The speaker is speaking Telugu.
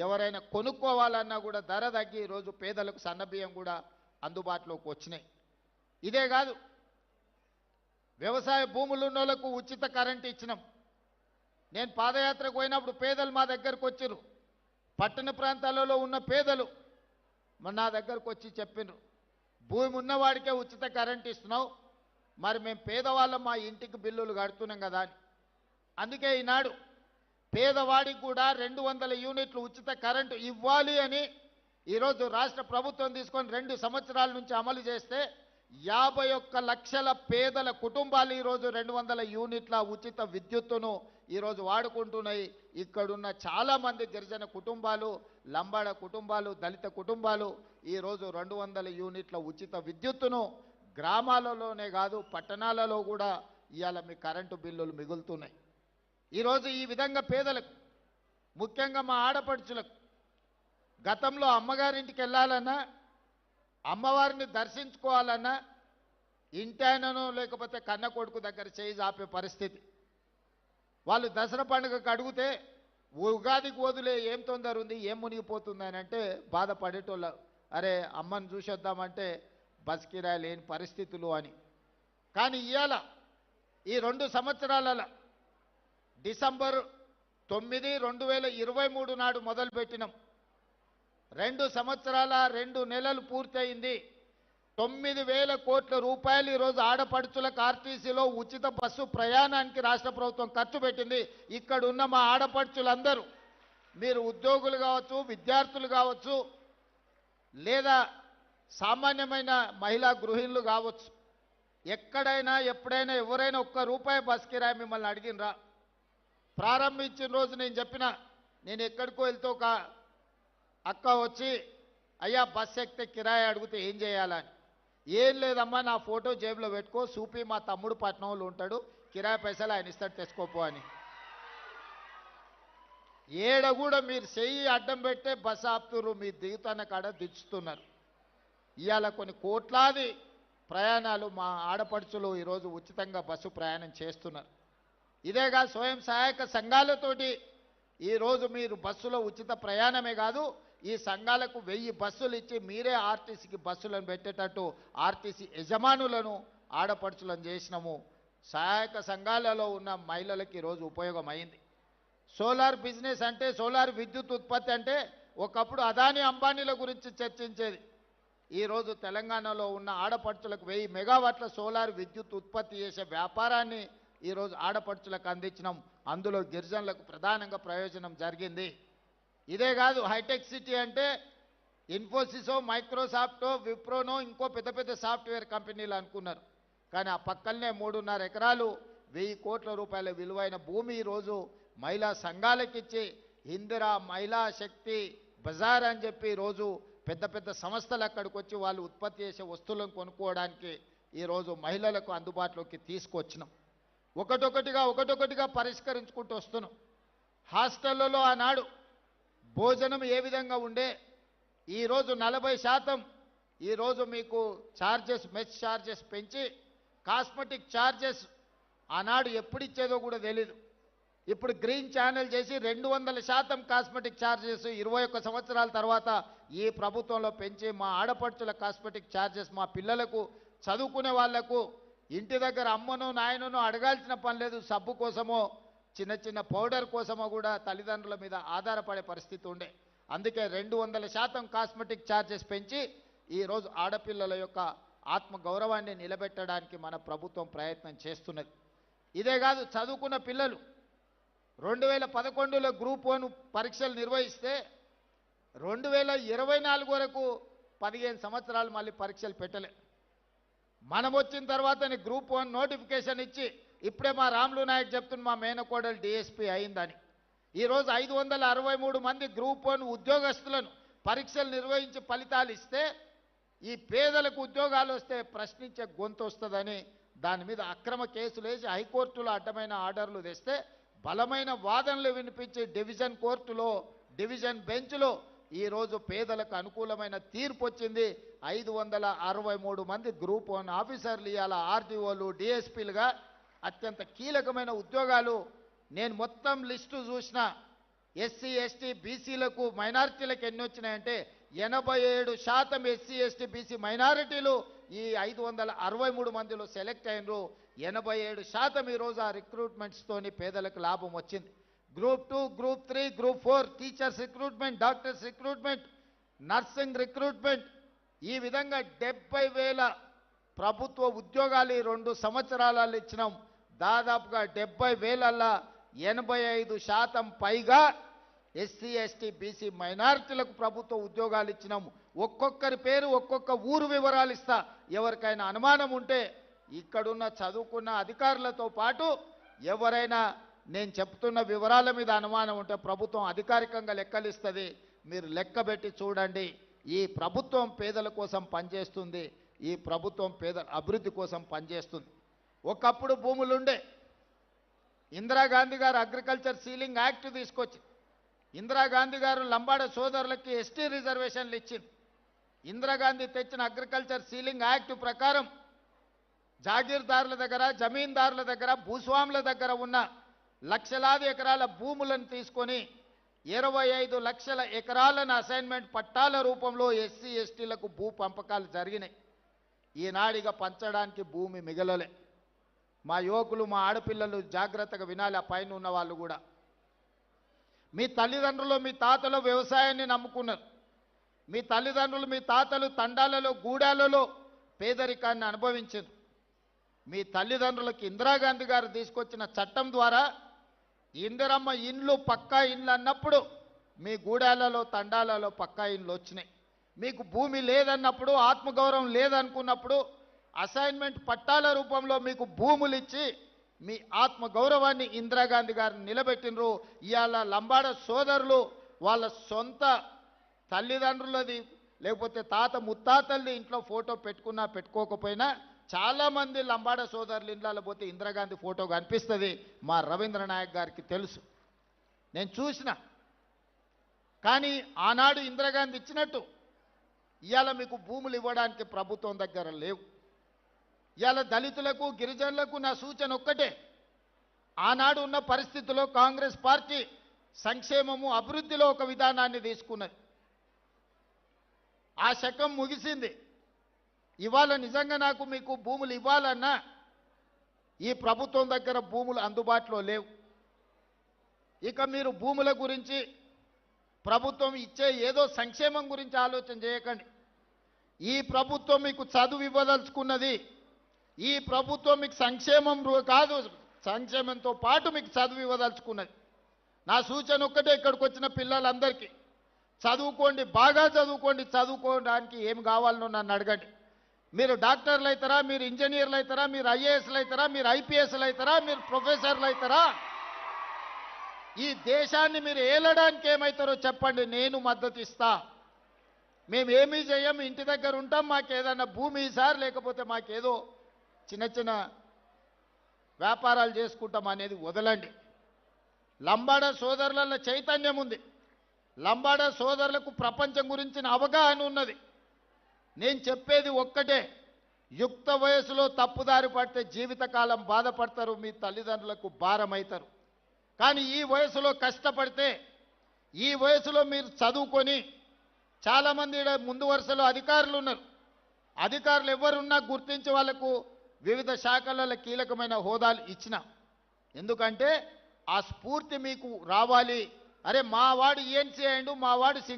ఎవరైనా కొనుక్కోవాలన్నా కూడా ధర తగ్గి ఈరోజు పేదలకు సన్నబియ్యం కూడా అందుబాటులోకి వచ్చినాయి. ఇదే కాదు, వ్యవసాయ భూములు ఉన్నోళ్లకు ఉచిత కరెంట్ ఇచ్చినాం. నేను పాదయాత్రకు పోయినప్పుడు పేదలు మా దగ్గరకు వచ్చారు. పట్టణ ప్రాంతాలలో ఉన్న పేదలు నా దగ్గరకు వచ్చి చెప్పినారు, భూమి ఉన్నవాడికే ఉచిత కరెంట్ ఇస్తున్నావు, మరి మేము పేదవాళ్ళం మా ఇంటికి బిల్లులు కడుతున్నాం కదా అని. అందుకే ఈనాడు పేదవాడికి కూడా 200 యూనిట్లు ఉచిత కరెంటు ఇవ్వాలి అని ఈరోజు రాష్ట్ర ప్రభుత్వం తీసుకొని 2 సంవత్సరాల నుంచి అమలు చేస్తే 51 లక్షల పేదల కుటుంబాలు ఈరోజు 200 యూనిట్ల ఉచిత విద్యుత్తును ఈరోజు వాడుకుంటున్నాయి. ఇక్కడున్న చాలామంది గిరిజన కుటుంబాలు, లంబాడ కుటుంబాలు, దళిత కుటుంబాలు ఈరోజు 200 యూనిట్ల ఉచిత విద్యుత్తును గ్రామాలలోనే కాదు పట్టణాలలో కూడా ఇవాళ మీ కరెంటు బిల్లులు మిగులుతున్నాయి. ఈరోజు ఈ విధంగా పేదలకు, ముఖ్యంగా మా ఆడపడుచులకు, గతంలో అమ్మగారింటికి వెళ్ళాలన్నా, అమ్మవారిని దర్శించుకోవాలన్నా ఇంటాయనను లేకపోతే కన్న కొడుకు దగ్గర చేయి ఆపే పరిస్థితి. వాళ్ళు దసరా పండుగకు అడిగితే ఉగాదికి వదిలే ఏం తొందర ఉంది, ఏం మునిగిపోతుంది అని అంటే బాధపడేటోళ్ళు. అరే అమ్మని చూసొద్దామంటే బస్ కిరాయి లేని పరిస్థితులు అని. కానీ ఇవాళ ఈ 2 సంవత్సరాల డిసెంబర్ 9, 2023 నాడు మొదలుపెట్టినాం. 2 సంవత్సరాల 2 నెలలు పూర్తయింది. 9,000 కోట్ల రూపాయలు ఈరోజు ఆడపడుచులకు ఆర్టీసీలో ఉచిత బస్సు ప్రయాణానికి రాష్ట్ర ప్రభుత్వం ఖర్చు పెట్టింది. ఇక్కడ ఉన్న మా ఆడపడుచులందరూ, మీరు ఉద్యోగులు కావచ్చు, విద్యార్థులు కావచ్చు, లేదా సామాన్యమైన మహిళా గృహిణులు కావచ్చు, ఎక్కడైనా ఎప్పుడైనా ఎవరైనా ₹1 బస్ కిరాయి మిమ్మల్ని అడిగినరా? ప్రారంభించిన రోజు నేను చెప్పిన, నేను ఎక్కడికో వెళ్తే ఒక అక్క వచ్చి, అయ్యా బస్ ఎక్కితే కిరాయి అడిగితే ఏం చేయాలని. ఏం లేదమ్మా, నా ఫోటో జేబులో పెట్టుకో, సూపి మా తమ్ముడు పట్నంలో ఉంటాడు, కిరాయి పైసలు ఆయన ఇస్తాడు తెచ్చుకోపో అని. ఏడ కూడా మీరు చెయ్యి అడ్డం పెట్టే బస్ ఆపుతున్నారు, మీ దిగుతున్న కాడ దించుతున్నారు. ఇవాళ కొన్ని కోట్లాది ప్రయాణాలు మా ఆడపడుచులు ఈరోజు ఉచితంగా బస్సు ప్రయాణం చేస్తున్నారు. ఇదేగా స్వయం సహాయక సంఘాలతోటి ఈరోజు మీరు బస్సులో ఉచిత ప్రయాణమే కాదు, ఈ సంఘాలకు 1000 బస్సులు ఇచ్చి మీరే ఆర్టీసీకి బస్సులను పెట్టేటట్టు ఆర్టీసీ యజమానులను ఆడపడుచులను చేసినాము. సహాయక సంఘాలలో ఉన్న మహిళలకు ఈరోజు ఉపయోగమైంది. సోలార్ బిజినెస్ అంటే, సోలార్ విద్యుత్ ఉత్పత్తి అంటే ఒకప్పుడు అదానీ అంబానీల గురించి చర్చించేది. ఈరోజు తెలంగాణలో ఉన్న ఆడపడుచులకు 1000 మెగావాట్ల సోలార్ విద్యుత్ ఉత్పత్తి చేసే వ్యాపారాన్ని ఈరోజు ఆడపడుచులకు అందించినాం. అందులో గిరిజనులకు ప్రధానంగా ప్రయోజనం జరిగింది. ఇదే కాదు, హైటెక్ సిటీ అంటే ఇన్ఫోసిసో, మైక్రోసాఫ్టో, విప్రోనో ఇంకో పెద్ద పెద్ద సాఫ్ట్వేర్ కంపెనీలు అనుకున్నారు. కానీ ఆ పక్కనే 3.5 ఎకరాలు 1000 కోట్ల రూపాయల విలువైన భూమి ఈరోజు మహిళా సంఘాలకిచ్చి ఇందిరా మహిళా శక్తి బజార్ అని చెప్పి ఈరోజు పెద్ద పెద్ద సంస్థలు అక్కడికి వచ్చి వాళ్ళు ఉత్పత్తి చేసే వస్తువులను కొనుక్కోవడానికి ఈరోజు మహిళలకు అందుబాటులోకి తీసుకొచ్చినాం. ఒకటొకటిగా పరిష్కరించుకుంటూ వస్తున్నాం. హాస్టళ్లలో ఆనాడు భోజనం ఏ విధంగా ఉండే, ఈరోజు 40% ఈరోజు మీకు ఛార్జెస్, మెస్ ఛార్జెస్ పెంచి కాస్మెటిక్ ఛార్జెస్ ఆనాడు ఎప్పుడు ఇచ్చేదో కూడా తెలీదు. ఇప్పుడు గ్రీన్ ఛానల్ చేసి 200% కాస్మెటిక్ ఛార్జెస్ 21 సంవత్సరాల తర్వాత ఈ ప్రభుత్వంలో పెంచి మా ఆడపడుచుల కాస్మెటిక్ ఛార్జెస్, మా పిల్లలకు చదువుకునే వాళ్లకు ఇంటి దగ్గర అమ్మనో నాయననో అడగాల్సిన పని లేదు. సబ్బు కోసమో చిన్న చిన్న పౌడర్ కోసమో కూడా తల్లిదండ్రుల మీద ఆధారపడే పరిస్థితి ఉండే. అందుకే 200% కాస్మెటిక్ ఛార్జెస్ పెంచి ఈరోజు ఆడపిల్లల యొక్క ఆత్మ గౌరవాన్ని నిలబెట్టడానికి మన ప్రభుత్వం ప్రయత్నం చేస్తున్నది. ఇదే కాదు, చదువుకున్న పిల్లలు 2011లో గ్రూప్ 1 పరీక్షలు నిర్వహిస్తే 2024 వరకు 15 సంవత్సరాలు మళ్ళీ పరీక్షలు పెట్టలే. మనం వచ్చిన తర్వాతనే గ్రూప్ 1 నోటిఫికేషన్ ఇచ్చి, ఇప్పుడే మా రాములు నాయక్ చెప్తున్న మా మేనకోడలు డిఎస్పీ అయిందని. ఈరోజు 563 మంది గ్రూప్ 1 ఉద్యోగస్తులను పరీక్షలు నిర్వహించి ఫలితాలు ఇస్తే ఈ పేదలకు ఉద్యోగాలు వస్తే ప్రశ్నించే గొంతు వస్తుందని దాని మీద అక్రమ కేసులు వేసి హైకోర్టులో అడ్డమైన ఆర్డర్లు తెస్తే బలమైన వాదనలు వినిపించి డివిజన్ కోర్టులో, డివిజన్ బెంచ్లో ఈరోజు పేదలకు అనుకూలమైన తీర్పు వచ్చింది. 563 మంది గ్రూప్ 1 ఆఫీసర్లు ఇవాళ ఆర్డీఓలు, డిఎస్పీలుగా అత్యంత కీలకమైన ఉద్యోగాలు. నేను మొత్తం లిస్టు చూసిన ఎస్సీ ఎస్టీ బీసీలకు మైనారిటీలకు ఎన్ని వచ్చినాయంటే 87% ఎస్సీ ఎస్టీ బీసీ మైనారిటీలు ఈ 563 మందిలో సెలెక్ట్ అయినరు. 87% ఈరోజు ఆ రిక్రూట్మెంట్స్తోని పేదలకు లాభం వచ్చింది. Group 2, group 3, group 4 teachers recruitment, doctors recruitment, nursing recruitment, ఈ విధంగా 70,000 ప్రభుత్వ ఉద్యోగాలు ఈ 2 సంవత్సరాలలో ఇచ్చినాం. దాదాపుగా 70,000ల్లో 85% పైగా ఎస్సీ ఎస్టీ బీసీ మైనారిటీలకు ప్రభుత్వ ఉద్యోగాలు ఇచ్చినాము. ఒక్కొక్కరి పేరు ఒక్కొక్క ఊరు వివరాలు ఇస్తా. ఎవరికైనా అనుమానం ఉంటే ఇక్కడున్న చదువుకున్న అధికారులతో పాటు ఎవరైనా నేను చెప్తున్న వివరాల మీద అనుమానం ఉంటే ప్రభుత్వం అధికారికంగా లెక్కలిస్తుంది. మీరు లెక్కబెట్టి చూడండి. ఈ ప్రభుత్వం పేదల కోసం పనిచేస్తుంది. ఈ ప్రభుత్వం పేదల అభివృద్ధి కోసం పనిచేస్తుంది. ఒకప్పుడు భూములుండే. ఇందిరాగాంధీ గారు అగ్రికల్చర్ సీలింగ్ యాక్ట్ తీసుకొచ్చి ఇందిరాగాంధీ గారు లంబాడ సోదరులకి ఎస్టీ రిజర్వేషన్లు ఇచ్చింది. ఇందిరాగాంధీ తెచ్చిన అగ్రికల్చర్ సీలింగ్ యాక్ట్ ప్రకారం జాగీర్దారుల దగ్గర, జమీందారుల దగ్గర, భూస్వాముల దగ్గర ఉన్న లక్షలాది ఎకరాల భూములను తీసుకొని 25 లక్షల ఎకరాలను అసైన్మెంట్ పట్టాల రూపంలో ఎస్సీ ఎస్టీలకు భూ పంపకాలు జరిగినాయి. ఈనాడిగా పంచడానికి భూమి మిగలలే. మా యువకులు, మా ఆడపిల్లలు జాగ్రత్తగా వినాలి. ఆ పైన ఉన్న వాళ్ళు కూడా, మీ తల్లిదండ్రులు, మీ తాతలు వ్యవసాయాన్ని నమ్ముకున్నారు. మీ తల్లిదండ్రులు, మీ తాతలు తండాలలో, గూడాలలో పేదరికాన్ని అనుభవించారు. మీ తల్లిదండ్రులకు ఇందిరాగాంధీ గారు తీసుకొచ్చిన చట్టం ద్వారా ఇందిరమ్మ ఇండ్లు, పక్కా ఇండ్లు అన్నప్పుడు మీ గూడాలలో, తండాలలో పక్కా ఇండ్లు వచ్చినాయి. మీకు భూమి లేదన్నప్పుడు, ఆత్మగౌరవం లేదనుకున్నప్పుడు అసైన్మెంట్ పట్టాల రూపంలో మీకు భూములు ఇచ్చి మీ ఆత్మగౌరవాన్ని ఇందిరాగాంధీ గారిని నిలబెట్టినరు. ఇవాళ లంబాడ సోదరులు వాళ్ళ సొంత తల్లిదండ్రులది లేకపోతే తాత ముత్తాతల్ని ఇంట్లో ఫోటో పెట్టుకున్నా పెట్టుకోకపోయినా చాలామంది లంబాడ సోదరులు ఇండ్లలో పోతే ఇందిరాగాంధీ ఫోటో కనిపిస్తుంది. మా రవీంద్ర నాయక్ గారికి తెలుసు, నేను చూసిన. కానీ ఆనాడు ఇందిరాగాంధీ ఇచ్చినట్టు ఇవాళ మీకు భూములు ఇవ్వడానికి ప్రభుత్వం దగ్గర లేవు. ఇవాళ దళితులకు, గిరిజనులకు నా సూచన ఒక్కటే. ఆనాడు ఉన్న పరిస్థితుల్లో కాంగ్రెస్ పార్టీ సంక్షేమము, అభివృద్ధిలో ఒక విధానాన్ని తీసుకున్నది. ఆ శకం ముగిసింది. ఇవాళ నిజంగా నాకు మీకు భూములు ఇవ్వాలన్నా ఈ ప్రభుత్వం దగ్గర భూములు అందుబాటులో లేవు. ఇక మీరు భూముల గురించి, ప్రభుత్వం ఇచ్చే ఏదో సంక్షేమం గురించి ఆలోచన చేయకండి. ఈ ప్రభుత్వం మీకు చదువు ఇవ్వదలుచుకున్నది. ఈ ప్రభుత్వం మీకు సంక్షేమం కాదు, సంక్షేమంతో పాటు మీకు చదువు ఇవ్వదలుచుకున్నది. నా సూచన ఒక్కటే, ఇక్కడికి వచ్చిన పిల్లలందరికీ చదువుకోండి, బాగా చదువుకోండి. చదువుకోవడానికి ఏం కావాలనో నన్ను అడగండి. మీరు డాక్టర్లు అవుతారా, మీరు ఇంజనీర్లు అవుతారా, మీరు ఐఏఎస్లు అవుతారా, మీరు ఐపీఎస్లు అవుతారా, మీరు ప్రొఫెసర్లు అవుతారా, ఈ దేశాన్ని మీరు ఏలడానికి ఏమవుతారో చెప్పండి, నేను మద్దతు ఇస్తా. మేమేమీ చేయం, ఇంటి దగ్గర ఉంటాం, మాకేదన్నా భూమి సార్, లేకపోతే మాకేదో చిన్న చిన్న వ్యాపారాలు చేసుకుంటాం అనేది వదలండి. లంబాడ సోదరుల చైతన్యం ఉంది. లంబాడ సోదరులకు ప్రపంచం గురించిన అవగాహన ఉన్నది. నేను చెప్పేది ఒక్కటే, యుక్త వయసులో తప్పుదారి పడితే జీవితకాలం బాధపడతారు, మీ తల్లిదండ్రులకు భారం అవుతారు. కానీ ఈ వయసులో కష్టపడితే, ఈ వయసులో మీరు చదువుకొని, చాలామంది ముందు వరుసలో అధికారులు ఉన్నారు. అధికారులు ఎవరున్నా గుర్తించి వాళ్లకు వివిధ శాఖలలో కీలకమైన హోదాలు ఇచ్చిన. ఎందుకంటే ఆ స్ఫూర్తి మీకు రావాలి. అరే మా వాడు ఈఎన్సీ అయ్యిండు, మా వాడు